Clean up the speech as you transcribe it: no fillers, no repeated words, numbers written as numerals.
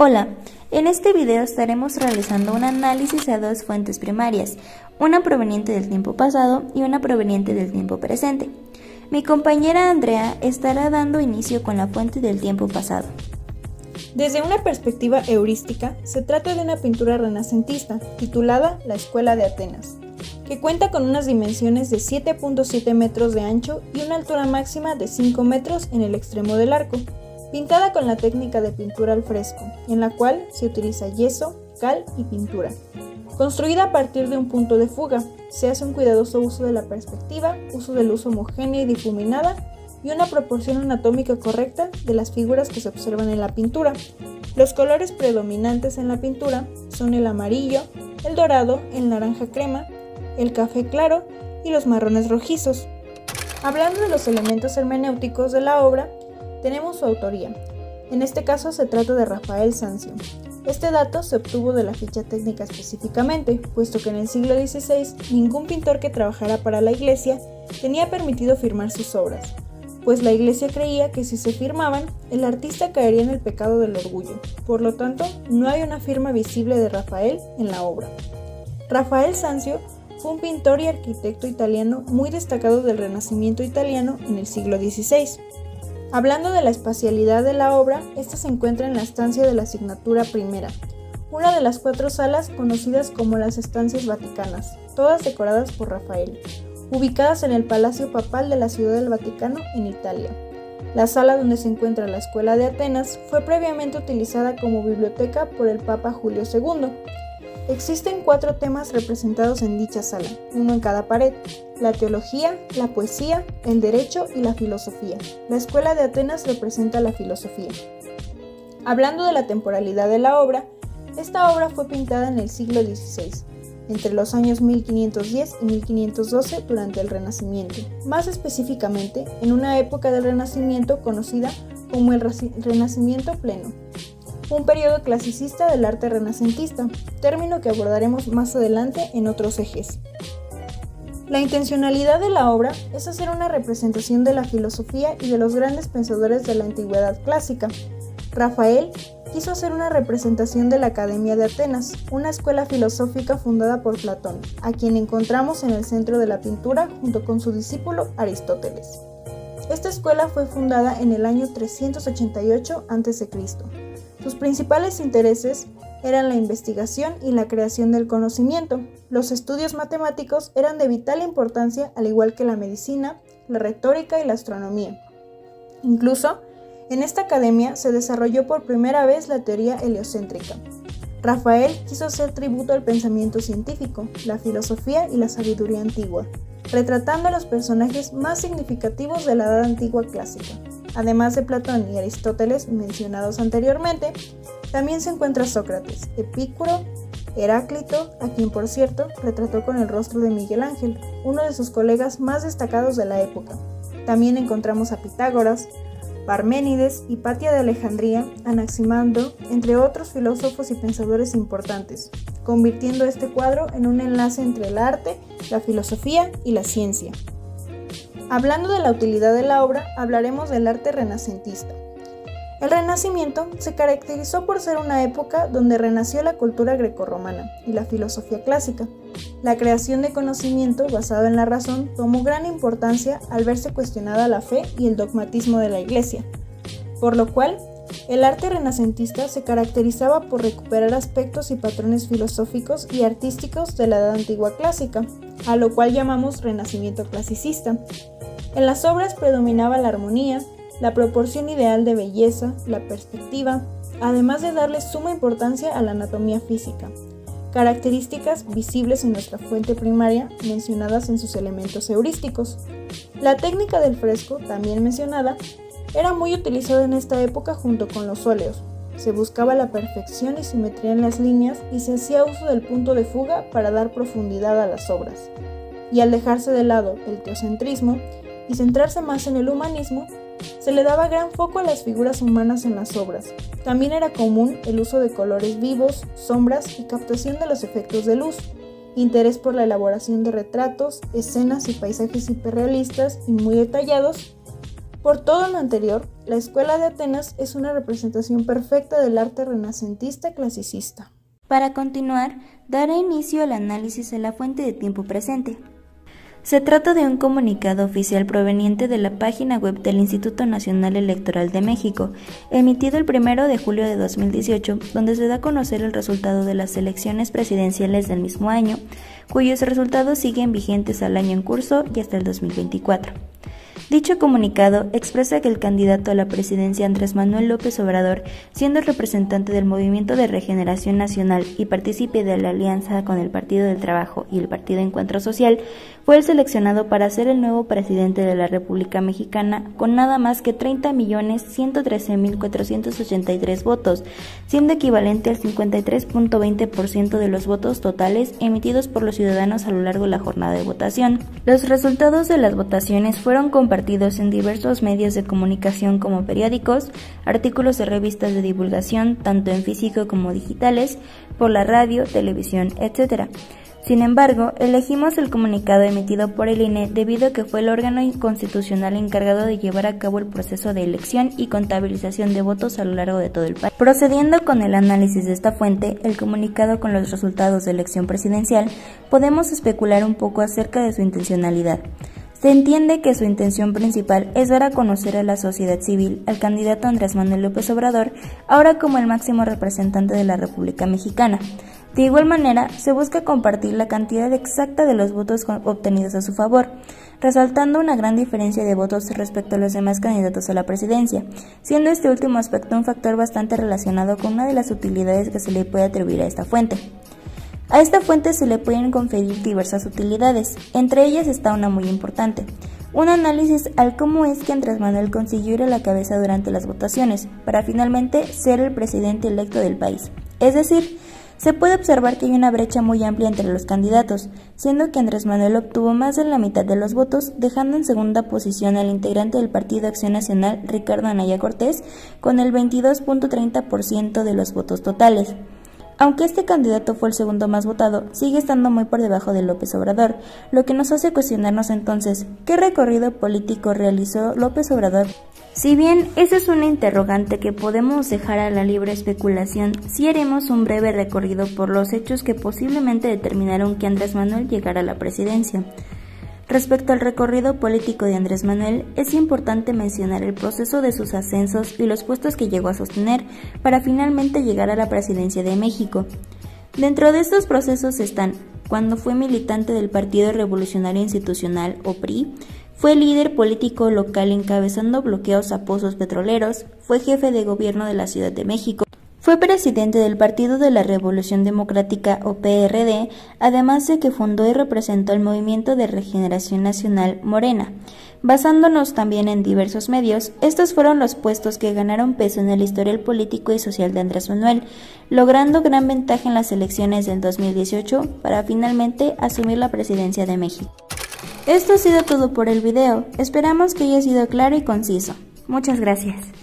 Hola, en este video estaremos realizando un análisis a dos fuentes primarias, una proveniente del tiempo pasado y una proveniente del tiempo presente. Mi compañera Andrea estará dando inicio con la fuente del tiempo pasado. Desde una perspectiva heurística, se trata de una pintura renacentista titulada La Escuela de Atenas, que cuenta con unas dimensiones de 7.7 metros de ancho y una altura máxima de 5 metros en el extremo del arco, pintada con la técnica de pintura al fresco, en la cual se utiliza yeso, cal y pintura. Construida a partir de un punto de fuga, se hace un cuidadoso uso de la perspectiva, uso de luz homogénea y difuminada y una proporción anatómica correcta de las figuras que se observan en la pintura. Los colores predominantes en la pintura son el amarillo, el dorado, el naranja crema, el café claro y los marrones rojizos. Hablando de los elementos hermenéuticos de la obra, tenemos su autoría. En este caso se trata de Rafael Sanzio. Este dato se obtuvo de la ficha técnica específicamente, puesto que en el siglo XVI ningún pintor que trabajara para la iglesia tenía permitido firmar sus obras, pues la iglesia creía que si se firmaban, el artista caería en el pecado del orgullo. Por lo tanto, no hay una firma visible de Rafael en la obra. Rafael Sanzio fue un pintor y arquitecto italiano muy destacado del Renacimiento italiano en el siglo XVI. Hablando de la espacialidad de la obra, esta se encuentra en la estancia de la Signatura Primera, una de las 4 salas conocidas como las estancias vaticanas, todas decoradas por Rafael, ubicadas en el Palacio Papal de la Ciudad del Vaticano, en Italia. La sala donde se encuentra la Escuela de Atenas fue previamente utilizada como biblioteca por el Papa Julio II. Existen 4 temas representados en dicha sala, uno en cada pared: la teología, la poesía, el derecho y la filosofía. La Escuela de Atenas representa la filosofía. Hablando de la temporalidad de la obra, esta obra fue pintada en el siglo XVI, entre los años 1510 y 1512 durante el Renacimiento, más específicamente en una época del Renacimiento conocida como el Renacimiento pleno, un periodo clasicista del arte renacentista, término que abordaremos más adelante en otros ejes. La intencionalidad de la obra es hacer una representación de la filosofía y de los grandes pensadores de la antigüedad clásica. Rafael quiso hacer una representación de la Academia de Atenas, una escuela filosófica fundada por Platón, a quien encontramos en el centro de la pintura junto con su discípulo Aristóteles. Esta escuela fue fundada en el año 388 a.C. Sus principales intereses eran la investigación y la creación del conocimiento. Los estudios matemáticos eran de vital importancia, al igual que la medicina, la retórica y la astronomía. Incluso, en esta academia se desarrolló por primera vez la teoría heliocéntrica. Rafael quiso hacer tributo al pensamiento científico, la filosofía y la sabiduría antigua, retratando a los personajes más significativos de la Edad Antigua clásica. Además de Platón y Aristóteles mencionados anteriormente, también se encuentra Sócrates, Epicuro, Heráclito, a quien por cierto retrató con el rostro de Miguel Ángel, uno de sus colegas más destacados de la época. También encontramos a Pitágoras, Parménides, Hipatia de Alejandría, Anaximandro, entre otros filósofos y pensadores importantes, convirtiendo este cuadro en un enlace entre el arte, la filosofía y la ciencia. Hablando de la utilidad de la obra, hablaremos del arte renacentista. El Renacimiento se caracterizó por ser una época donde renació la cultura grecorromana y la filosofía clásica. La creación de conocimiento basado en la razón tomó gran importancia al verse cuestionada la fe y el dogmatismo de la Iglesia, por lo cual el arte renacentista se caracterizaba por recuperar aspectos y patrones filosóficos y artísticos de la Edad Antigua clásica, a lo cual llamamos Renacimiento clasicista. En las obras predominaba la armonía, la proporción ideal de belleza, la perspectiva, además de darle suma importancia a la anatomía física, características visibles en nuestra fuente primaria mencionadas en sus elementos heurísticos. La técnica del fresco, también mencionada, era muy utilizada en esta época junto con los óleos. Se buscaba la perfección y simetría en las líneas y se hacía uso del punto de fuga para dar profundidad a las obras. Y al dejarse de lado el teocentrismo y centrarse más en el humanismo, se le daba gran foco a las figuras humanas en las obras. También era común el uso de colores vivos, sombras y captación de los efectos de luz, interés por la elaboración de retratos, escenas y paisajes hiperrealistas y muy detallados, Por todo lo anterior, la Escuela de Atenas es una representación perfecta del arte renacentista clasicista. Para continuar, dará inicio al análisis de la fuente de tiempo presente. Se trata de un comunicado oficial proveniente de la página web del Instituto Nacional Electoral de México, emitido el 1 de julio de 2018, donde se da a conocer el resultado de las elecciones presidenciales del mismo año, cuyos resultados siguen vigentes al año en curso y hasta el 2024. Dicho comunicado expresa que el candidato a la presidencia Andrés Manuel López Obrador, siendo el representante del Movimiento de Regeneración Nacional y partícipe de la alianza con el Partido del Trabajo y el Partido Encuentro Social, fue el seleccionado para ser el nuevo presidente de la República Mexicana con nada más que 30.113.483 votos, siendo equivalente al 53.20% de los votos totales emitidos por los ciudadanos a lo largo de la jornada de votación. Los resultados de las votaciones fueron compartidos en diversos medios de comunicación como periódicos, artículos de revistas de divulgación, tanto en físico como digitales, por la radio, televisión, etc. Sin embargo, elegimos el comunicado emitido por el INE debido a que fue el órgano constitucional encargado de llevar a cabo el proceso de elección y contabilización de votos a lo largo de todo el país. Procediendo con el análisis de esta fuente, el comunicado con los resultados de elección presidencial, podemos especular un poco acerca de su intencionalidad. Se entiende que su intención principal es dar a conocer a la sociedad civil al candidato Andrés Manuel López Obrador, ahora como el máximo representante de la República Mexicana. De igual manera, se busca compartir la cantidad exacta de los votos obtenidos a su favor, resaltando una gran diferencia de votos respecto a los demás candidatos a la presidencia, siendo este último aspecto un factor bastante relacionado con una de las utilidades que se le puede atribuir a esta fuente. A esta fuente se le pueden conferir diversas utilidades, entre ellas está una muy importante, un análisis al cómo es que Andrés Manuel consiguió ir a la cabeza durante las votaciones, para finalmente ser el presidente electo del país. Es decir, se puede observar que hay una brecha muy amplia entre los candidatos, siendo que Andrés Manuel obtuvo más de la mitad de los votos, dejando en segunda posición al integrante del Partido Acción Nacional, Ricardo Anaya Cortés, con el 22.30% de los votos totales. Aunque este candidato fue el segundo más votado, sigue estando muy por debajo de López Obrador, lo que nos hace cuestionarnos entonces, ¿qué recorrido político realizó López Obrador? Si bien esa es una interrogante que podemos dejar a la libre especulación, sí haremos un breve recorrido por los hechos que posiblemente determinaron que Andrés Manuel llegara a la presidencia. Respecto al recorrido político de Andrés Manuel, es importante mencionar el proceso de sus ascensos y los puestos que llegó a sostener para finalmente llegar a la presidencia de México. Dentro de estos procesos están, cuando fue militante del Partido Revolucionario Institucional, o PRI, fue líder político local encabezando bloqueos a pozos petroleros, fue jefe de gobierno de la Ciudad de México, fue presidente del Partido de la Revolución Democrática o PRD, además de que fundó y representó el Movimiento de Regeneración Nacional Morena. Basándonos también en diversos medios, estos fueron los puestos que ganaron peso en el historial político y social de Andrés Manuel, logrando gran ventaja en las elecciones del 2018 para finalmente asumir la presidencia de México. Esto ha sido todo por el video, esperamos que haya sido claro y conciso. Muchas gracias.